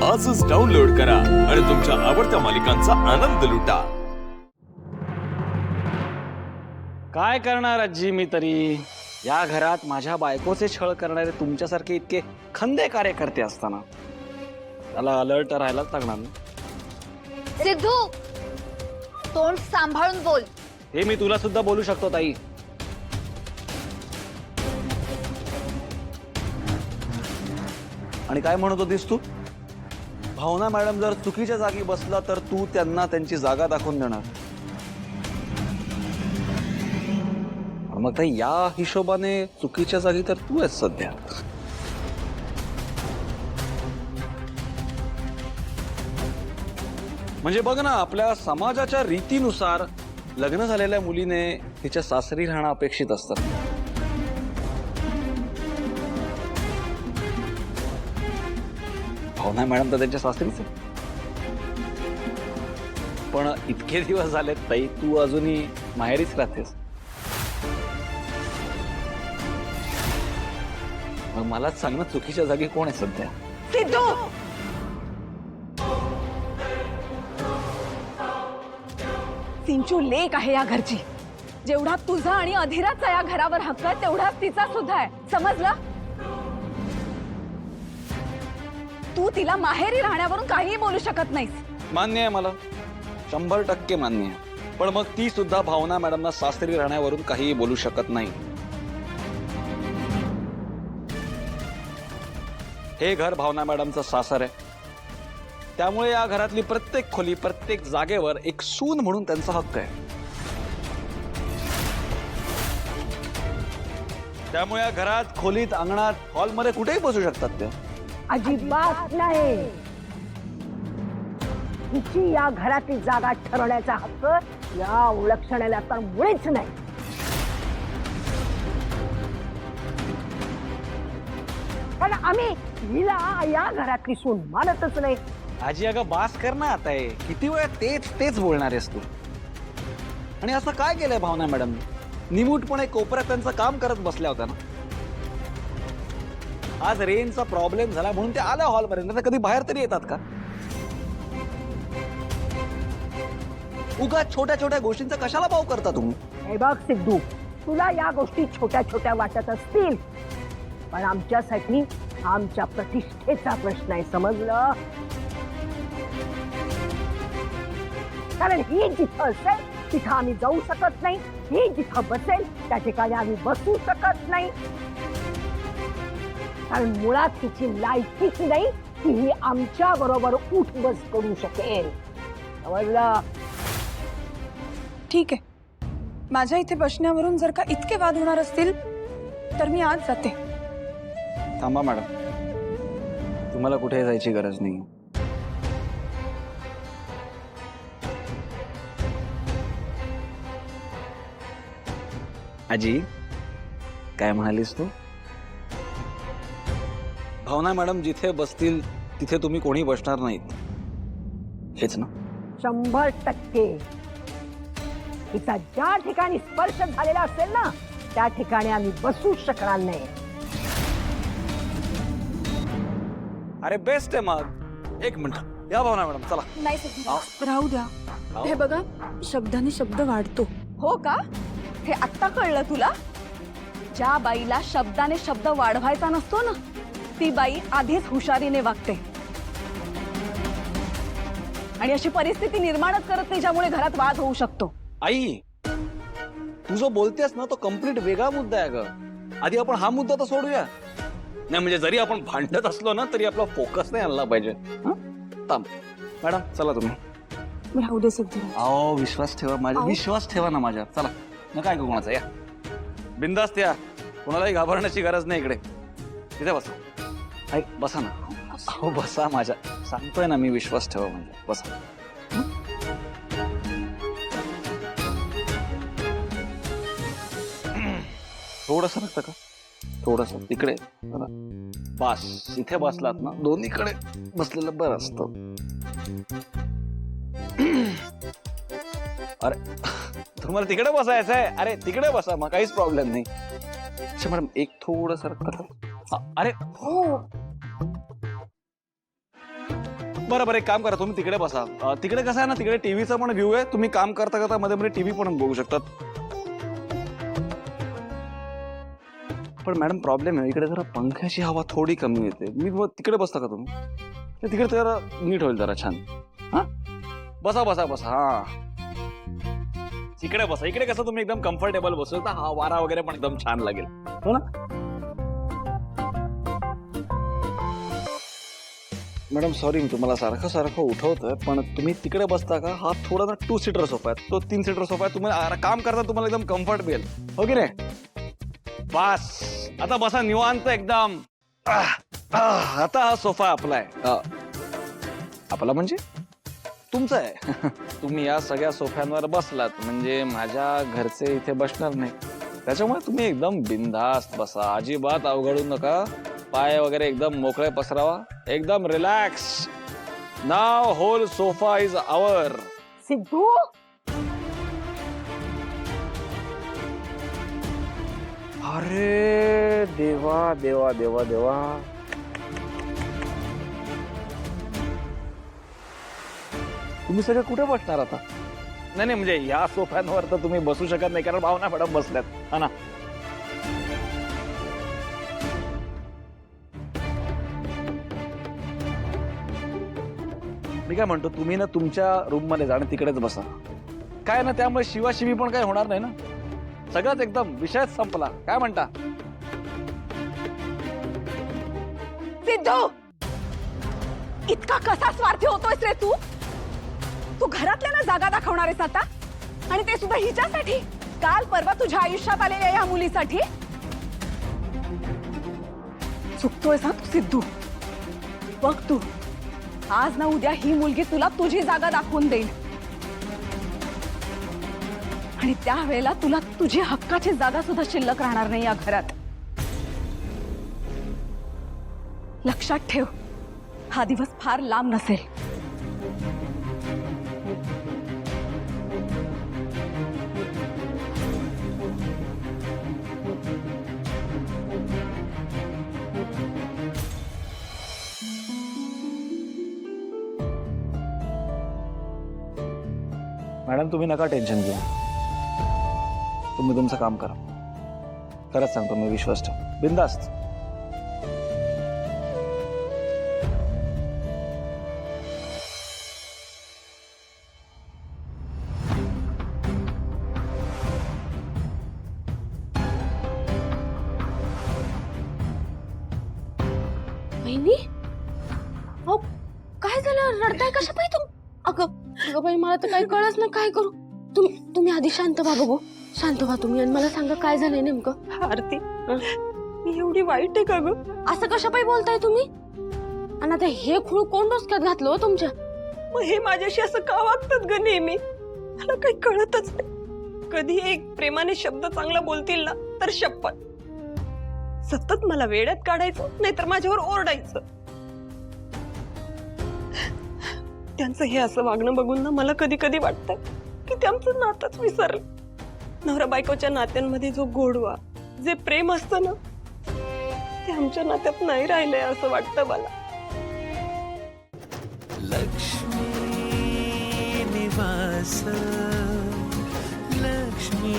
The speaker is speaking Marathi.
आजच डाउनलोड करा आणि तुमच्या आवडत्या मालिकांचा आनंद लुटा। काय करणार आजी मी तरी या घरात माझ्या बायकोचे छळ करणारे तुमच्यासारखे इतके खंदे कार्यकर्ते असताना त्याला अलर्ट राहायलाच लागणार ना। सिद्धू, तोंड सांभाळून बोल। हे मी तुला सुद्धा बोलू शकतो ताई। आणि काय म्हणत होतीस तू? भावना मॅडम जर चुकीच्या जागी बसला तर तू त्यांना त्यांची जागा दाखवून देणार। मग ताई या हिशोबाने चुकीच्या जागी तर तू आहेस सध्या। म्हणजे बघ ना, आपल्या समाजाच्या रीतीनुसार लग्न झालेल्या मुलीने तिच्या सासरी राहणं अपेक्षित असतं। भावना मॅडम तर त्यांच्या सासरीच आहे। पण इतके दिवस झालेत ताई, तू अजूनही माहेरीच राहतेस। मग मलाच सांग ना, चुकीच्या जागी कोण आहे सध्या? सिद्धू, सिंचू लेक आहे या घरची। जेवढा तुझा आणि अधिराचा या घरावर हक्क आहे तेवढाच तिचा सुद्धा आहे, समजलं? तू तिला माहेरी राहण्यावरून काहीही बोलू शकत नाहीस। मान्य आहे मला, 100% मान्य आहे। पण मग ती सुद्धा भावना मॅडमना सासरी राहण्यावरून काहीही बोलू शकत नाही। हे घर भावना मॅडमचं सासर आहे, त्यामुळे या घरातली प्रत्येक खोली, प्रत्येक जागेवर एक सून म्हणून त्यांचा हक्क आहे। त्यामुळे या घरात, खोलीत, अंगणात, हॉलमध्ये कुठेही बसू शकतात ते। अजिबात नाही। तिची या घरातली जागा ठरवण्याचा हक्क या उलक्षणाला तर मुळीच नाही। पण आम्ही हिला या घरातली सून मानतच नाही। आजी अगं बास कर ना आता, आहे किती वेळ तेच तेच बोलणार आहेस तू? आणि असं काय केलंय भावना मॅडम? निमूटपणे कोपऱ्यात त्यांचं काम करत बसल्या होत्या ना। आज रेंजचा प्रॉब्लेम झाला म्हणून ते आल्या हॉलपर्यंत, कधी बाहेर तरी येतात का? उगाच छोट्या छोट्या गोष्टींचा कशाला भाव करता तुम्ही? हे बघ सिद्धू, तुला या गोष्टी छोट्या छोट्या वाटत असतील, पण आमच्यासाठी आमच्या प्रतिष्ठेचा प्रश्न आहे, समजलं? कारण ही जिथं असेल तिथं आम्ही जाऊ शकत नाही, ही जिथं बसेल त्या ठिकाणी आम्ही बसू शकत नाही। कारण मुळात तिची लायकीच नाही की ही आमच्या बरोबर उठ बस करू शकेल, समजलं? ठीक आहे, माझ्या इथे बसण्यावरून जर का इतके वाद होणार असतील तर मी आज जाते। थांबा मॅडम, तुम्हाला कुठे जायची गरज नाही। आजी काय म्हणालीस तू? भावना मॅडम जिथे बसतील तिथे तुम्ही कोणी बसणार नाहीत, हेच ना? 100%। तिचा ज्या ठिकाणी स्पर्श झालेला असेल ना त्या ठिकाणी आम्ही बसू शकणार नाही। अरे बेस्ट आहे मग। एक मिनिट, या भावना मॅडम चला। नाही सिद्धू, राहू द्या। हे बघा, शब्दाने शब्द वाढतो। हो का? हे आत्ता कळलं तुला? ज्या बाईला शब्दाने शब्द वाढवायचा नसतो ना, ती बाई आधीच हुशारीने वागते आणि अशी परिस्थिती निर्माणच करत नाही ज्यामुळे घरात वाद होऊ शकतो। आई, तू जो बोलतेस ना तो कम्प्लीट वेगळा मुद्दा आहे ग। आधी आपण हा मुद्दा तर सोडूया। नाही म्हणजे जरी आपण भांडत असलो ना तरी आपला फोकस नाही आणला पाहिजे। थांब मॅडम, चला तुम्ही। राहू दे सिद्धू। अहो विश्वास ठेवा माझ्या, विश्वास ठेवा ना माझ्या। चला न काय कोणाचा, या बिंदास्त या, कोणालाही घाबरण्याची गरज नाही। इकडे तिथे बसा। ऐक, बसा ना। अहो बसा माझ्या, सांगतोय ना मी, विश्वास ठेवा म्हणजे, बसा। थोडस लागतं का? थोडस तिकडे बस। इथे बसलात ना, दोन्हीकडे बसलेलं बरं असतं। अरे तुम्हाला तिकडे बसायचं आहे? अरे तिकडे बसा, मग काहीच प्रॉब्लेम नाही। अच्छा मॅडम, एक थोडं सरकता का? अरे हो बरं एक काम करा, तुम्ही तिकडे बसा. तिकडे कसं आहे ना, तिकडे टीव्हीचा पण व्ह्यू आहे. तुम्ही काम करता करता मध्ये मध्ये टीव्ही पण बघू शकतात. पण मॅडम प्रॉब्लेम आहे, इकडे जरा पंख्याची हवा थोडी कमी येते. तिकडे बसता का तुम्ही? तिकडे जरा नीट होईल, जरा छान. हा बसा बसा बसा. हा इकडे बसा. इकडे कसं तुम्ही एकदम कम्फर्टेबल बसू तर हा वारा वगैरे पण एकदम छान लागेल, हो ना? मॅडम सॉरी, मी तुम्हाला सारखं उठवतोय, पण तुम्ही तिकडे बसता का? हा थोडा ना 2 सीटर सोफा आहे, तो 3 सीटर सोफा आहे. तुम्हाला काम करता तुम्हाला एकदम कम्फर्ट मिळेल, हो की नाही? बस आता बसा निवांत एकदम. आता हा सोफा आपला आहे. आपला म्हणजे तुमचा आहे. तुम्ही या सगळ्या सोफ्यांवर बसलात म्हणजे माझ्या घरचे इथे बसणार नाही. त्याच्यामुळे तुम्ही एकदम बिनधास्त बसा, अजिबात अवघडू नका. पाय वगैरे एकदम मोकळे पसरावा, एकदम relax. Now whole sofa is our. Siddhu, अरे देवा देवा देवा देवा. तुम्ही सगळे कुठे बसणार आता? नाही म्हणजे या सोफ्यांवर तर तुम्ही बसू शकत नाही, कारण भावना मॅडम बसल्यात, हा ना? मी काय म्हणतो, तुम्ही ना तुमच्या रूम मध्ये जा आणि तिकडेच बसा. काय ना, त्यामुळे शिवाशिवी पण काय होणार नाही ना. सगळंच एकदम विषयच संपला. काय म्हणता? सिद्धू, इतका कसा स्वार्थी होतोयस रे तू? तू घरातल्यांना जागा दाखवणार आहेस आता, आणि ते सुद्धा हिच्यासाठी? काल परवा तुझ्या आयुष्यात आलेल्या या मुलीसाठी? चुकतोयस हा तू सिद्धू. बघ तू, आज ना उद्या ही मुलगी तुला तुझी जागा दाखवून देईल, आणि त्यावेळेला तुला तुझी हक्काची जागा सुद्धा शिल्लक राहणार नाही या घरात. लक्षात ठेव, हा दिवस फार लांब नसेल. मॅडम तुम्ही नका टेन्शन घेऊ, तुम्ही तुमचं काम करा. खरंच सांगतो, मी विश्वास ठेव, बिंदास्त. बहिणी, अहो काय झालं? रडताय कशा पाहिजे तुम? अगं बाई, मला तर काही कळच ना, काय करू? तुम्ही आधी शांत व्हा बघू. शांत व्हा तुम्ही आणि मला सांगा काय झालंय नेमकं. आरती, मी एवढी वाईट आहे का ग? असं कशा पायी बोलताय तुम्ही? आणि आता हे खूळ कोण डोसक्यात घातलं हो तुमच्या? मग हे माझ्याशी असं का वागतात ग नेहमी? मला काही कळतच नाही. कधी एक प्रेमाने शब्द चांगला बोलतील ना तर शपथ, सतत मला वेड्यात काढायचं, नाहीतर माझ्यावर ओरडायचं. त्यांचं हे असं वागणं बघून ना मला कधी कधी वाटतं की ते आमचं नातंच विसरलं. नवरा बायकोच्या नात्यांमध्ये जो गोडवा, जे प्रेम असतं ना, ते आमच्या नात्यात नाही राहिलंय असं वाटतं मला. लक्ष्मी निवास, लक्ष्मी